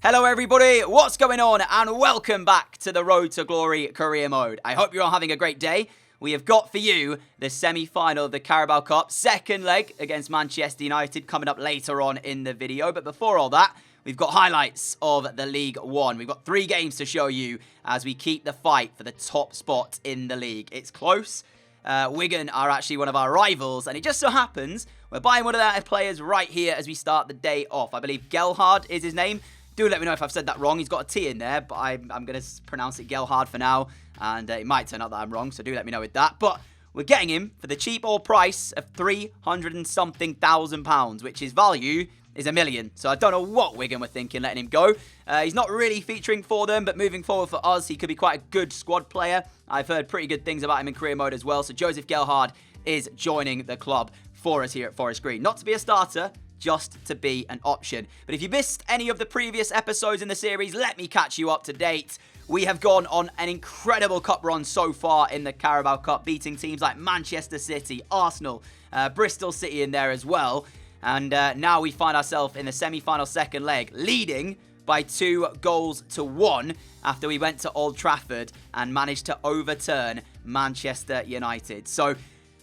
Hello everybody, what's going on? And welcome back to the Road to Glory career mode. I hope you're all having a great day. We have got for you the semi-final of the Carabao Cup, second leg against Manchester United coming up later on in the video. But before all that, we've got highlights of the League One. We've got 3 games to show you as we keep the fight for the top spot in the league. It's close. Wigan are actually one of our rivals, and it just so happens we're buying one of their players right here as we start the day off. I believe Gelhard is his name. Do let me know if I've said that wrong. He's got a T in there, but I'm going to pronounce it Gelhard for now. And it might turn out that I'm wrong, so do let me know with that. But we're getting him for the cheap old price of £300 and something thousand, which his value is £1 million. So I don't know what Wigan were thinking letting him go. He's not really featuring for them, but moving forward for us, he could be quite a good squad player. I've heard pretty good things about him in career mode as well. So Joseph Gelhard is joining the club for us here at Forest Green. Not to be a starter, just to be an option. But if you missed any of the previous episodes in the series, let me catch you up to date. We have gone on an incredible cup run so far in the Carabao Cup, beating teams like Manchester City, Arsenal, Bristol City in there as well. And now we find ourselves in the semi-final second leg, leading by 2-1 after we went to Old Trafford and managed to overturn Manchester United. So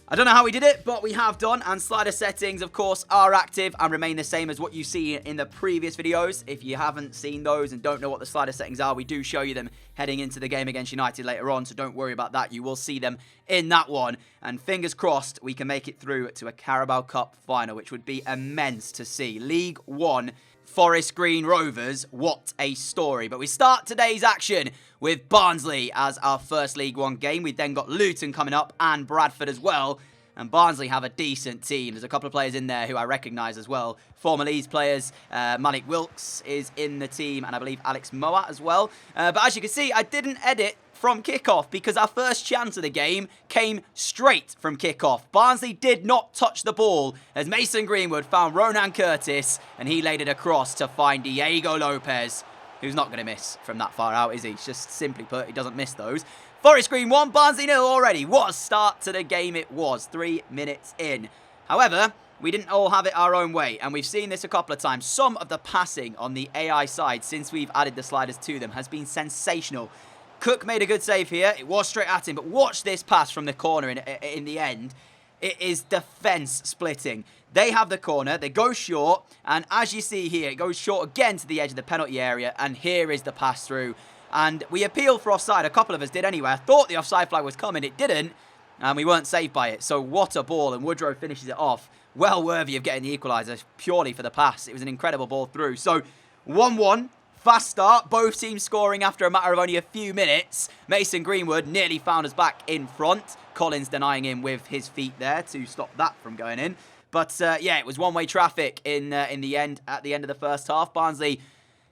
I don't know how we did it, but we have done, and slider settings, of course, are active and remain the same as what you see in the previous videos. If you haven't seen those and don't know what the slider settings are, we do show you them heading into the game against United later on, so don't worry about that. You will see them in that one, and fingers crossed we can make it through to a Carabao Cup final, which would be immense to see. League One, Forest Green Rovers, what a story. But we start today's action with Barnsley as our first League One game. We've then got Luton coming up and Bradford as well. And Barnsley have a decent team. There's a couple of players in there who I recognise as well. Former Leeds players, Malik Wilkes is in the team, and I believe Alex Moat as well. But as you can see, I didn't edit from kickoff because our first chance of the game came straight from kickoff. Barnsley did not touch the ball as Mason Greenwood found Ronan Curtis, and he laid it across to find Diego Lopez, who's not going to miss from that far out, is he? It's just simply put, he doesn't miss those. Forest Green 1, Barnsley 0 already. What a start to the game it was, 3 minutes in. However, we didn't all have it our own way, and we've seen this a couple of times. Some of the passing on the AI side, since we've added the sliders to them, has been sensational. Cook made a good save here. It was straight at him, but watch this pass from the corner in the end. It is defence splitting. They have the corner, they go short, and as you see here, it goes short again to the edge of the penalty area, and here is the pass through. And we appealed for offside. A couple of us did anyway. I thought the offside flag was coming. It didn't, and we weren't saved by it. So what a ball, and Woodrow finishes it off. Well worthy of getting the equaliser purely for the pass. It was an incredible ball through. So 1-1. Fast start, both teams scoring after a matter of only a few minutes. Mason Greenwood nearly found us back in front. Collins denying him with his feet there to stop that from going in. But yeah, it was one-way traffic in the end. At the end of the first half, Barnsley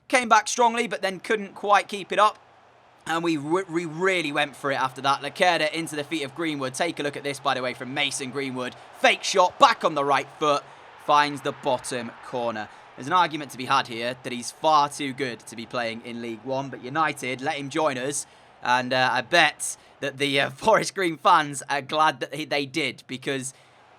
came back strongly, but then couldn't quite keep it up. And we really went for it after that. Lacerda into the feet of Greenwood. Take a look at this, by the way, from Mason Greenwood. Fake shot, back on the right foot. Finds the bottom corner. There's an argument to be had here that he's far too good to be playing in League One, but United let him join us, and I bet that the Forest Green fans are glad that they did, because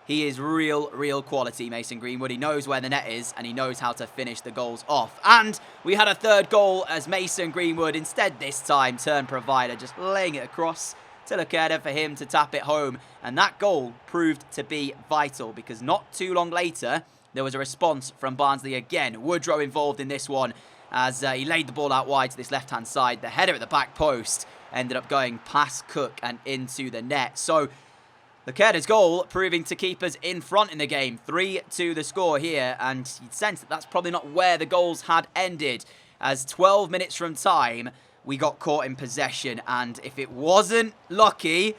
he is real quality, Mason Greenwood. He knows where the net is, and he knows how to finish the goals off. And we had a third goal as Mason Greenwood, instead this time, turned provider, just laying it across to Lacerda for him to tap it home. And that goal proved to be vital, because not too long later, there was a response from Barnsley again. Woodrow involved in this one as he laid the ball out wide to this left-hand side. The header at the back post ended up going past Cook and into the net. So Lacerda's goal proving to keep us in front in the game. 3-2 the score here, and you'd sense that that's probably not where the goals had ended, as 12 minutes from time, we got caught in possession, and if it wasn't lucky,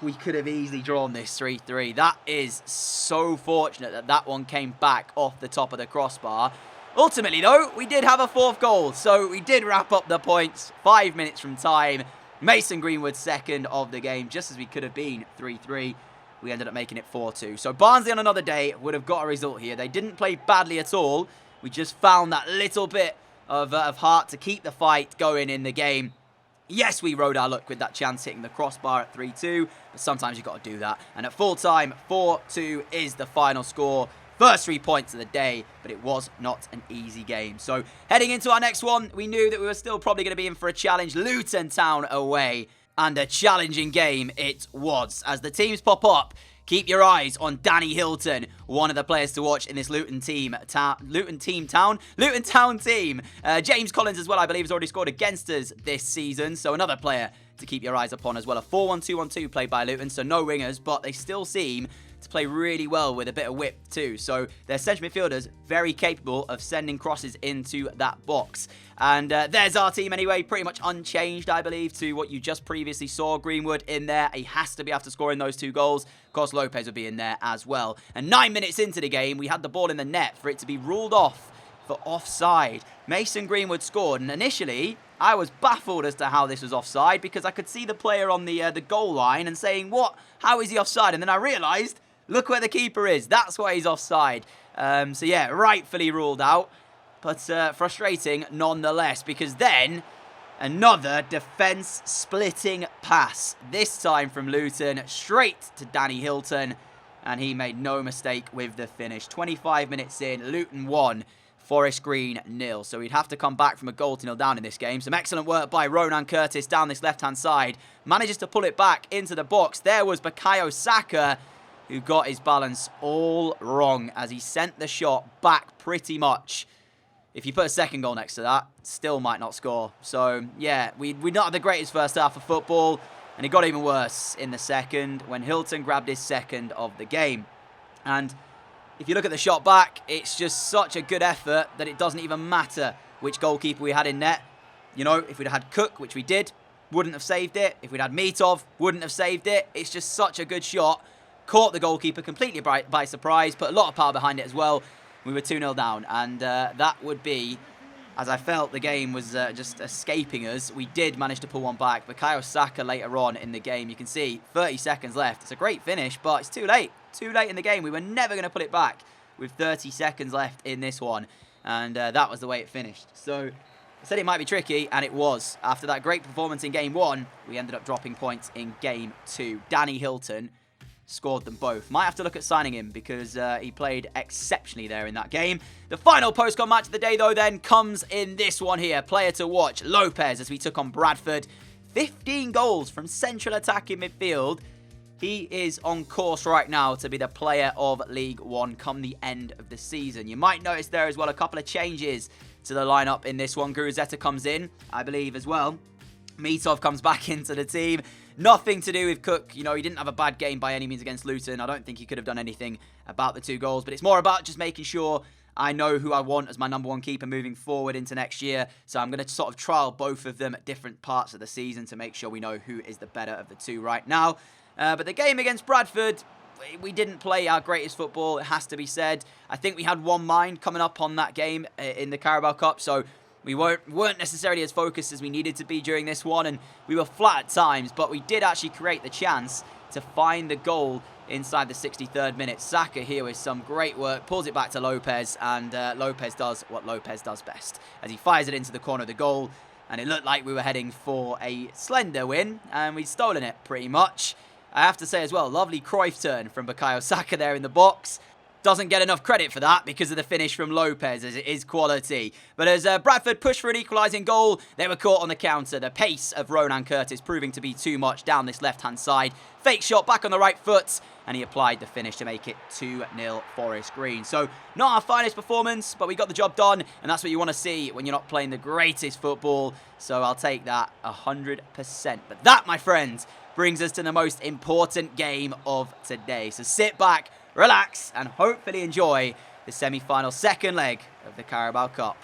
we could have easily drawn this 3-3. That is so fortunate that that one came back off the top of the crossbar. Ultimately, though, we did have a fourth goal, so we did wrap up the points 5 minutes from time. Mason Greenwood second of the game, just as we could have been 3-3. We ended up making it 4-2. So Barnsley on another day would have got a result here. They didn't play badly at all. We just found that little bit of heart to keep the fight going in the game. Yes, we rode our luck with that chance hitting the crossbar at 3-2, but sometimes you've got to do that. And at full time, 4-2 is the final score. First 3 points of the day, but it was not an easy game. So heading into our next one, we knew that we were still probably going to be in for a challenge. Luton Town away, and a challenging game it was. As the teams pop up, keep your eyes on Danny Hilton, one of the players to watch in this Luton Town team. James Collins as well, I believe, has already scored against us this season, so another player to keep your eyes upon as well. A 4-1-2-1-2 played by Luton, so no wingers, but they still seem to play really well with a bit of whip too. So their central midfielders very capable of sending crosses into that box. And there's our team anyway, pretty much unchanged, I believe, to what you just previously saw. Greenwood in there. He has to be after scoring those 2 goals. Of course, Lopez will be in there as well. And 9 minutes into the game, we had the ball in the net for it to be ruled off for offside. Mason Greenwood scored, and initially I was baffled as to how this was offside because I could see the player on the goal line and saying, what? How is he offside? And then I realised, look where the keeper is. That's why he's offside. So yeah, rightfully ruled out. But frustrating nonetheless, because then another defence-splitting pass. This time from Luton, straight to Danny Hilton. And he made no mistake with the finish. 25 minutes in, Luton 1, Forest Green 0. So we'd have to come back from a goal to 0 down in this game. Some excellent work by Ronan Curtis down this left-hand side. Manages to pull it back into the box. There was Bukayo Saka, who got his balance all wrong as he sent the shot back pretty much. If you put a second goal next to that, still might not score. So, yeah, we not had the greatest first half of football, and it got even worse in the second when Hilton grabbed his second of the game. And if you look at the shot back, it's just such a good effort that it doesn't even matter which goalkeeper we had in net. You know, if we'd had Cook, which we did, wouldn't have saved it. If we'd had Mitov, wouldn't have saved it. It's just such a good shot. Caught the goalkeeper completely by surprise, put a lot of power behind it as well. We were 2-0 down, and that would be, as I felt the game was just escaping us, we did manage to pull one back. Bukayo Saka later on in the game, you can see 30 seconds left. It's a great finish, but it's too late. Too late in the game. We were never going to put it back with 30 seconds left in this one, and that was the way it finished. So I said it might be tricky, and it was. After that great performance in Game 1, we ended up dropping points in Game 2. Danny Hilton scored them both. Might have to look at signing him because he played exceptionally there in that game. The final post-con match of the day, though, then comes in this one here. Player to watch, Lopez, as we took on Bradford. 15 goals from central attacking midfield. He is on course right now to be the player of League One come the end of the season. You might notice there as well a couple of changes to the lineup in this one. Guruzeta comes in, I believe, as well. Mitov comes back into the team. Nothing to do with Cook. You know, he didn't have a bad game by any means against Luton. I don't think he could have done anything about the 2 goals. But it's more about just making sure I know who I want as my number 1 keeper moving forward into next year. So I'm going to sort of trial both of them at different parts of the season to make sure we know who is the better of the 2 right now. But the game against Bradford, we didn't play our greatest football, it has to be said. I think we had one mind coming up on that game in the Carabao Cup. So we weren't necessarily as focused as we needed to be during this one, and we were flat at times, but we did actually create the chance to find the goal inside the 63rd minute. Saka here with some great work, pulls it back to Lopez, and Lopez does what Lopez does best, as he fires it into the corner of the goal, and it looked like we were heading for a slender win, and we'd stolen it pretty much. I have to say as well, lovely Cruyff turn from Bukayo Saka there in the box. Doesn't get enough credit for that because of the finish from Lopez, as it is quality. But as Bradford pushed for an equalising goal, they were caught on the counter. The pace of Ronan Curtis proving to be too much down this left-hand side. Fake shot back on the right foot, and he applied the finish to make it 2-0 Forest Green. So, not our finest performance, but we got the job done, and that's what you want to see when you're not playing the greatest football. So, I'll take that 100%. But that, my friends, brings us to the most important game of today. So, sit back, relax, and hopefully enjoy the semi-final second leg of the Carabao Cup.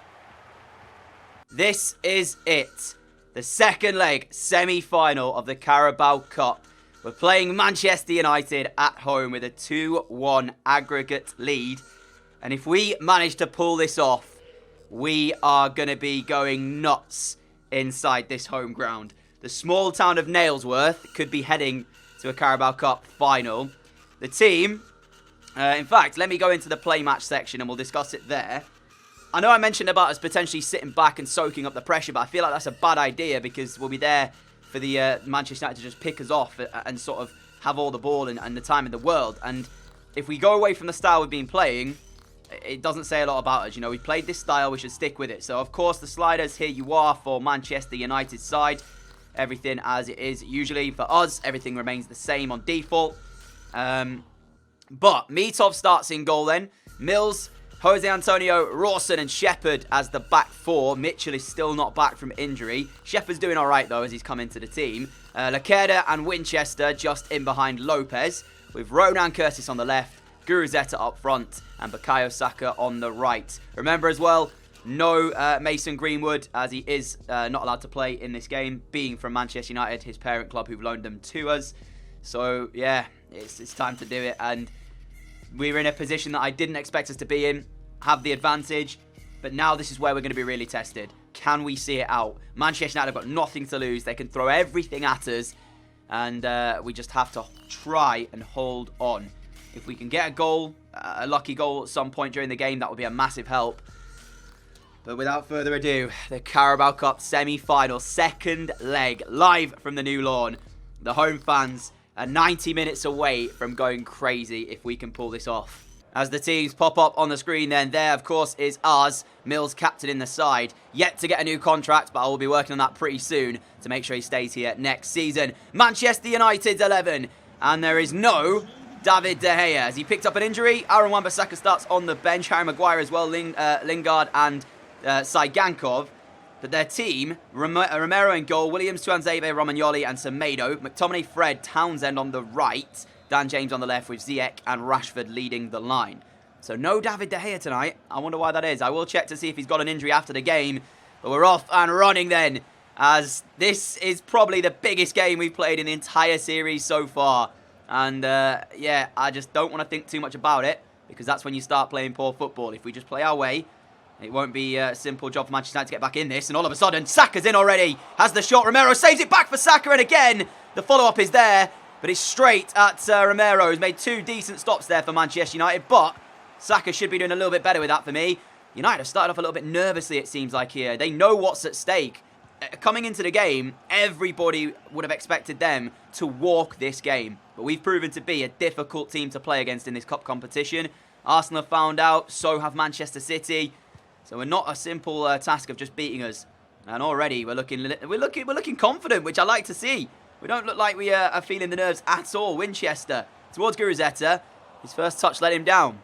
This is it. The second leg semi-final of the Carabao Cup. We're playing Manchester United at home with a 2-1 aggregate lead. And if we manage to pull this off, we are going to be going nuts inside this home ground. The small town of Nailsworth could be heading to a Carabao Cup final. The team... in fact, let me go into the play match section and we'll discuss it there. I know I mentioned about us potentially sitting back and soaking up the pressure, but I feel like that's a bad idea because we'll be there for the Manchester United to just pick us off and sort of have all the ball and the time in the world. And if we go away from the style we've been playing, it doesn't say a lot about us. You know, we played this style, we should stick with it. So, of course, the sliders, here you are for Manchester United's side. Everything as it is usually. For us, everything remains the same on default. But Mitov starts in goal then. Mills, Jose Antonio, Rawson and Shepherd as the back four. Mitchell is still not back from injury. Shepherd's doing all right, though, as he's come into the team. Lacerda and Winchester just in behind Lopez, with Ronan Curtis on the left, Guruzeta up front, and Bukayo Saka on the right. Remember as well, no Mason Greenwood, as he is not allowed to play in this game, being from Manchester United, his parent club, who've loaned them to us. So, yeah, it's time to do it, and we're in a position that I didn't expect us to be in, have the advantage, but now this is where we're going to be really tested. Can we see it out? Manchester United have got nothing to lose. They can throw everything at us, and we just have to try and hold on. If we can get a goal, a lucky goal at some point during the game, that would be a massive help. But without further ado, the Carabao Cup semi-final, second leg, live from the new lawn. The home fans are 90 minutes away from going crazy if we can pull this off. As the teams pop up on the screen then, there of course is ours, Mills captain in the side. Yet to get a new contract, but I will be working on that pretty soon to make sure he stays here next season. Manchester United's 11, and there is no David De Gea. As he picked up an injury, Aaron Wan-Bissaka starts on the bench, Harry Maguire as well, Lingard and Saigankov. But their team, Romero in goal, Williams, Tuanzebe, Romagnoli and Semedo, McTominay, Fred, Townsend on the right, Dan James on the left with Ziyech and Rashford leading the line. So no David De Gea tonight. I wonder why that is. I will check to see if he's got an injury after the game. But we're off and running then, as this is probably the biggest game we've played in the entire series so far. And yeah, I just don't want to think too much about it, because that's when you start playing poor football. If we just play our way, it won't be a simple job for Manchester United to get back in this. And all of a sudden, Saka's in already. Has the shot. Romero saves it back for Saka. And again, the follow-up is there. But it's straight at Romero, who's made two decent stops there for Manchester United. But Saka should be doing a little bit better with that for me. United have started off a little bit nervously, it seems like, here. They know what's at stake. Coming into the game, everybody would have expected them to walk this game. But we've proven to be a difficult team to play against in this cup competition. Arsenal have found out, so have Manchester City. So we're not a simple task of just beating us. And already we're looking confident, which I like to see. We don't look like we are feeling the nerves at all. Winchester towards Guruzeta. His first touch let him down.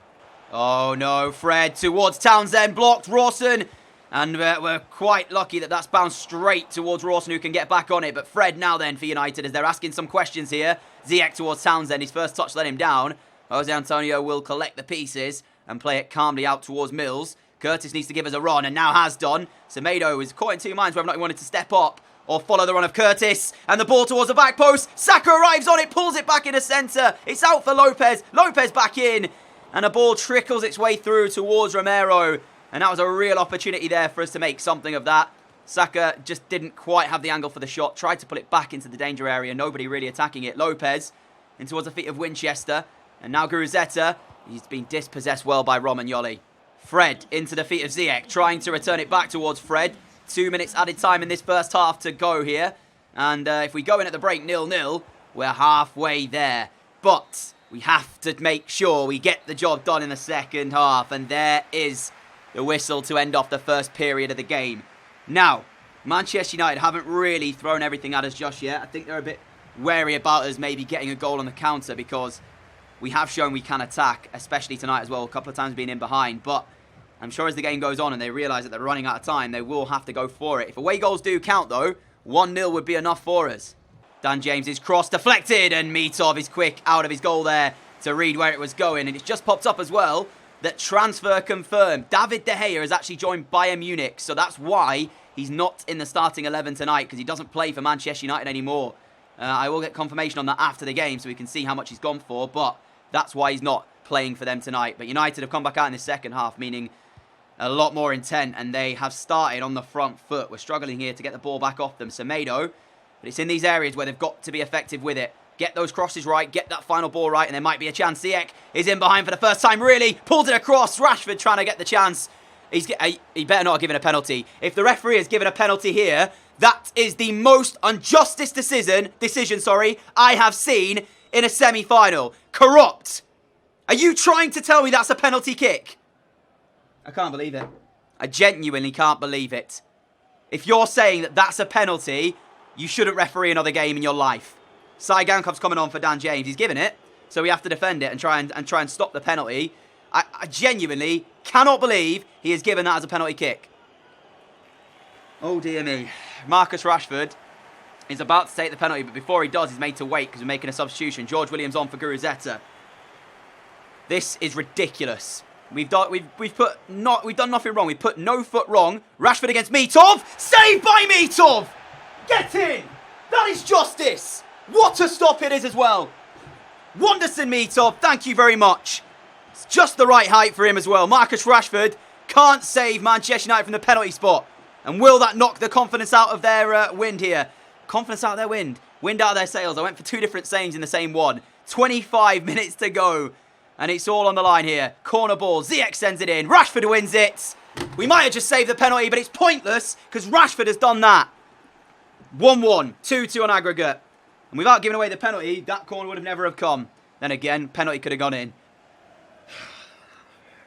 Oh no, Fred towards Townsend, blocked Rawson. And we're quite lucky that that's bounced straight towards Rawson, who can get back on it. But Fred now then for United, as they're asking some questions here. Ziyech towards Townsend, his first touch let him down. Jose Antonio will collect the pieces and play it calmly out towards Mills. Curtis needs to give us a run, and now has done. Semedo is caught in two minds whether or not he wanted to step up or follow the run of Curtis. And the ball towards the back post. Saka arrives on it, pulls it back in the centre. It's out for Lopez. Lopez back in. And the ball trickles its way through towards Romero. And that was a real opportunity there for us to make something of that. Saka just didn't quite have the angle for the shot. Tried to pull it back into the danger area. Nobody really attacking it. Lopez in towards the feet of Winchester. And now Guruzeta. He's been dispossessed well by Romagnoli. Fred into the feet of Ziyech, trying to return it back towards Fred. 2 minutes added time in this first half to go here. And if we go in at the break 0-0, we're halfway there. But we have to make sure we get the job done in the second half. And there is the whistle to end off the first period of the game. Now, Manchester United haven't really thrown everything at us just yet. I think they're a bit wary about us maybe getting a goal on the counter, because we have shown we can attack, especially tonight as well. A couple of times being in behind. But I'm sure as the game goes on and they realise that they're running out of time, they will have to go for it. If away goals do count, though, 1-0 would be enough for us. Dan James's cross deflected, and Mitov is quick out of his goal there to read where it was going. And it's just popped up as well that transfer confirmed. David De Gea has actually joined Bayern Munich, so that's why he's not in the starting 11 tonight, because he doesn't play for Manchester United anymore. I will get confirmation on that after the game so we can see how much he's gone for, but that's why he's not playing for them tonight. But United have come back out in the second half, meaning a lot more intent, and they have started on the front foot. We're struggling here to get the ball back off them. Semedo, but it's in these areas where they've got to be effective with it. Get those crosses right, get that final ball right, and there might be a chance. Ziyech is in behind for the first time, really. Pulls it across. Rashford trying to get the chance. He better not have given a penalty. If the referee has given a penalty here, that is the most unjustest decision I have seen in a semi-final. Corrupt. Are you trying to tell me that's a penalty kick? I can't believe it. I genuinely can't believe it. If you're saying that that's a penalty, you shouldn't referee another game in your life. Sai Gankov's coming on for Dan James. He's given it, so we have to defend it and try and stop the penalty. I genuinely cannot believe he has given that as a penalty kick. Oh, dear me. Marcus Rashford is about to take the penalty, but before he does, he's made to wait because we're making a substitution. George Williams on for Guruzeta. This is ridiculous. We've done nothing wrong. We put no foot wrong. Rashford against Mitov. Saved by Mitov! Get in! That is justice! What a stop it is as well. Wonderson Mitov, thank you very much. It's just the right height for him as well. Marcus Rashford can't save Manchester United from the penalty spot. And will that knock the confidence out of their wind here? Confidence out of their wind. Wind out of their sails. I went for two different sayings in the same one. 25 minutes to go. And it's all on the line here. Corner ball. Ziyech sends it in. Rashford wins it. We might have just saved the penalty, but it's pointless because Rashford has done that. 1-1. 2-2 on aggregate. And without giving away the penalty, that corner would have never have come. Then again, penalty could have gone in.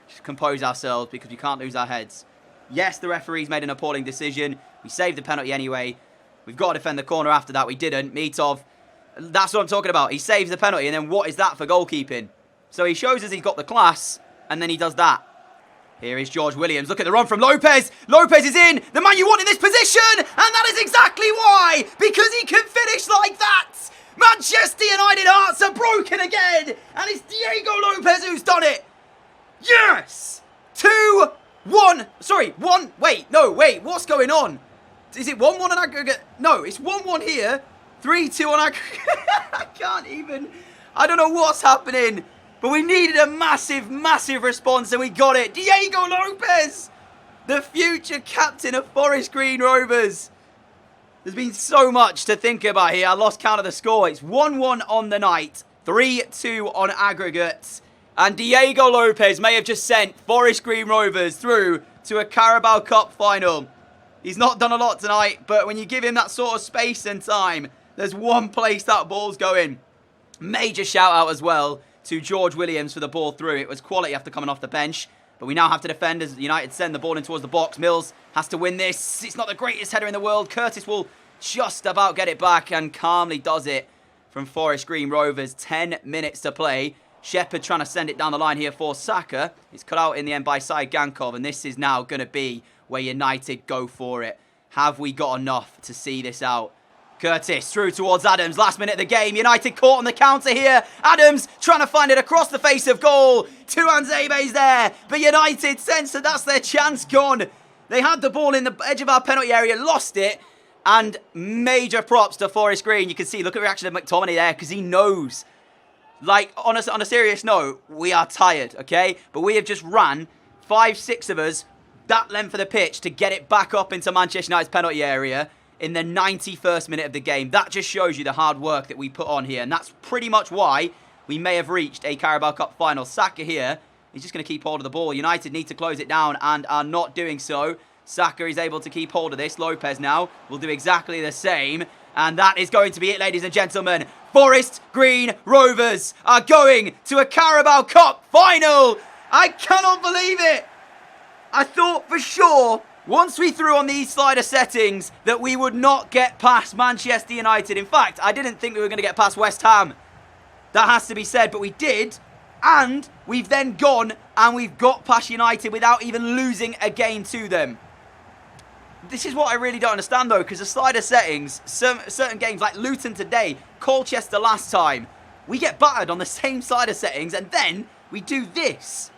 Just compose ourselves because we can't lose our heads. Yes, the referee's made an appalling decision. We saved the penalty anyway. We've got to defend the corner after that. We didn't. Mitov, that's what I'm talking about. He saves the penalty, and then what is that for goalkeeping? So he shows us he's got the class, and then he does that. Here is George Williams. Look at the run from Lopez. Lopez is in. The man you want in this position. And that is exactly why. Because he can finish like that. Manchester United hearts are broken again. And it's Diego Lopez who's done it. Yes. 2-1. Sorry, 1. Wait, no, wait. What's going on? Is it 1-1 on aggregate? No, it's 1-1 here. 3-2 on aggregate. I can't even. I don't know what's happening. But we needed a massive, massive response and we got it. Diego Lopez, the future captain of Forest Green Rovers. There's been so much to think about here. I lost count of the score. It's 1-1 on the night, 3-2 on aggregate. And Diego Lopez may have just sent Forest Green Rovers through to a Carabao Cup final. He's not done a lot tonight, but when you give him that sort of space and time, there's one place that ball's going. Major shout out as well to George Williams for the ball through. It was quality after coming off the bench. But we now have to defend as United send the ball in towards the box. Mills has to win this. It's not the greatest header in the world. Curtis will just about get it back and calmly does it from Forest Green Rovers. 10 minutes to play. Shepherd trying to send it down the line here for Saka. It's cut out in the end by Sai Gankov. And this is now going to be where United go for it. Have we got enough to see this out? Curtis through towards Adams. Last minute of the game. United caught on the counter here. Adams trying to find it across the face of goal. Tuanzebe's there. But United sense that that's their chance gone. They had the ball in the edge of our penalty area. Lost it. And major props to Forest Green. You can see, look at the reaction of McTominay there. Because he knows. Like, on a serious note, we are tired, okay? But we have just ran 5-6 of us that length of the pitch to get it back up into Manchester United's penalty area in the 91st minute of the game. That just shows you the hard work that we put on here. And that's pretty much why we may have reached a Carabao Cup final. Saka here, he's just going to keep hold of the ball. United need to close it down and are not doing so. Saka is able to keep hold of this. Lopez now will do exactly the same. And that is going to be it, ladies and gentlemen. Forest Green Rovers are going to a Carabao Cup final. I cannot believe it. I thought for sure, once we threw on these slider settings, that we would not get past Manchester United. In fact, I didn't think we were going to get past West Ham. That has to be said, but we did. And we've then gone and we've got past United without even losing a game to them. This is what I really don't understand, though, because the slider settings, certain games like Luton today, Colchester last time, we get battered on the same slider settings, and then we do this.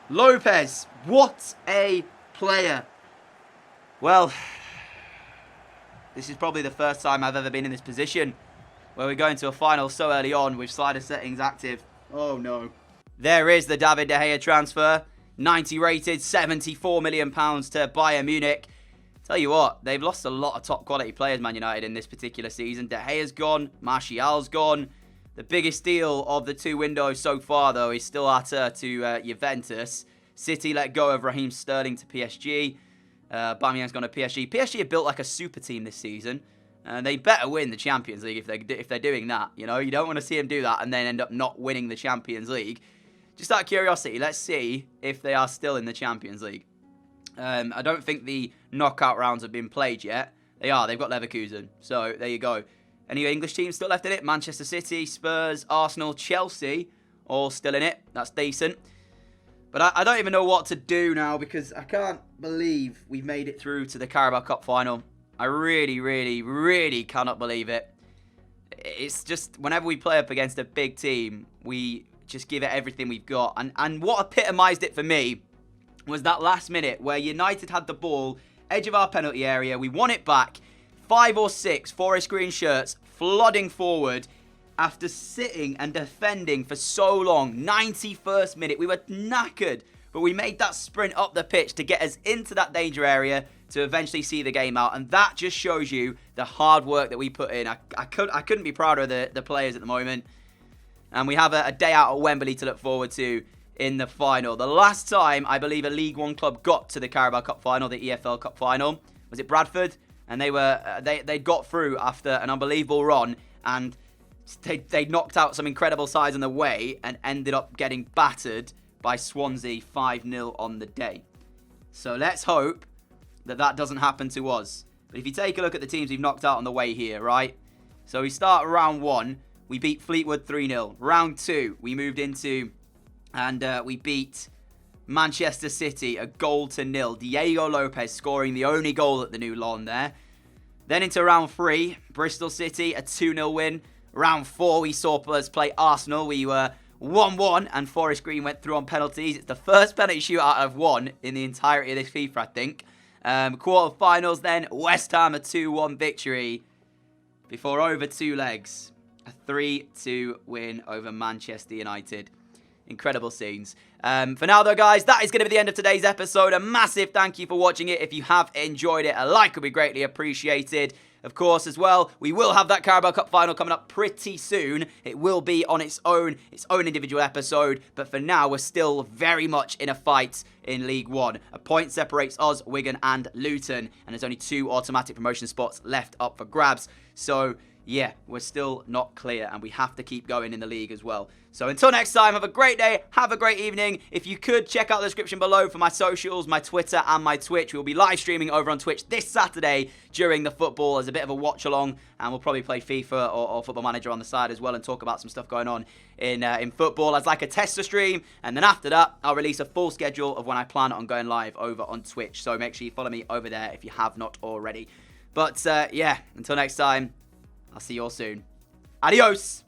Lopez, what a player. Well, this is probably the first time I've ever been in this position where we're going to a final so early on with slider settings active. Oh, no. There is the David De Gea transfer. 90 rated, £74 million to Bayern Munich. Tell you what, they've lost a lot of top quality players, Man United, in this particular season. De Gea's gone. Martial's gone. The biggest deal of the two windows so far, though, is still Arthur to Juventus. City let go of Raheem Sterling to PSG. Aubameyang's gone to PSG. PSG have built like a super team this season. They better win the Champions League if they're doing that. You know, you don't want to see them do that and then end up not winning the Champions League. just out of curiosity, let's see if they are still in the Champions League. I don't think the knockout rounds have been played yet. They are. They've got Leverkusen. So, there you go. Any English teams still left in it? Manchester City, Spurs, Arsenal, Chelsea, all still in it. That's decent. But I don't even know what to do now because I can't believe we've made it through to the Carabao Cup final. I really, really, really cannot believe it. It's just, whenever we play up against a big team, we just give it everything we've got. And what epitomised it for me was that last minute where United had the ball, edge of our penalty area. We won it back. 5 or 6 Forest Green shirts flooding forward after sitting and defending for so long. 91st minute. We were knackered. But we made that sprint up the pitch to get us into that danger area to eventually see the game out. And that just shows you the hard work that we put in. I couldn't be prouder of the players at the moment. And we have a day out at Wembley to look forward to in the final. The last time, I believe, a League One club got to the Carabao Cup final, the EFL Cup final, was it Bradford? And they got through after an unbelievable run, and they knocked out some incredible sides on the way and ended up getting battered by Swansea 5-0 on the day. So let's hope that doesn't happen to us. But if you take a look at the teams we've knocked out on the way here, right? So we start round 1, we beat Fleetwood 3-0. Round 2, we moved into and we beat Manchester City 1-0. Diego Lopez scoring the only goal at the new lawn there. Then into round 3, Bristol City, a 2-0 win. Round 4, we saw us play Arsenal. We were 1-1 and Forest Green went through on penalties. It's the first penalty shootout I've won in the entirety of this FIFA, I think. Quarterfinals then, West Ham a 2-1 victory before over 2 legs. A 3-2 win over Manchester United. Incredible scenes. For now, though, guys, that is going to be the end of today's episode. A massive thank you for watching it. If you have enjoyed it, a like would be greatly appreciated. Of course, as well, we will have that Carabao Cup final coming up pretty soon. It will be on its own individual episode. But for now, we're still very much in a fight in League One. A point separates us, Wigan and Luton. And there's only 2 automatic promotion spots left up for grabs. So yeah, we're still not clear and we have to keep going in the league as well. So until next time, have a great day, have a great evening. If you could, check out the description below for my socials, my Twitter and my Twitch. We'll be live streaming over on Twitch this Saturday during the football as a bit of a watch along, and we'll probably play FIFA or Football Manager on the side as well and talk about some stuff going on in football as like a tester stream. And then after that, I'll release a full schedule of when I plan on going live over on Twitch. So make sure you follow me over there if you have not already. But yeah, until next time, I'll see you all soon. Adios!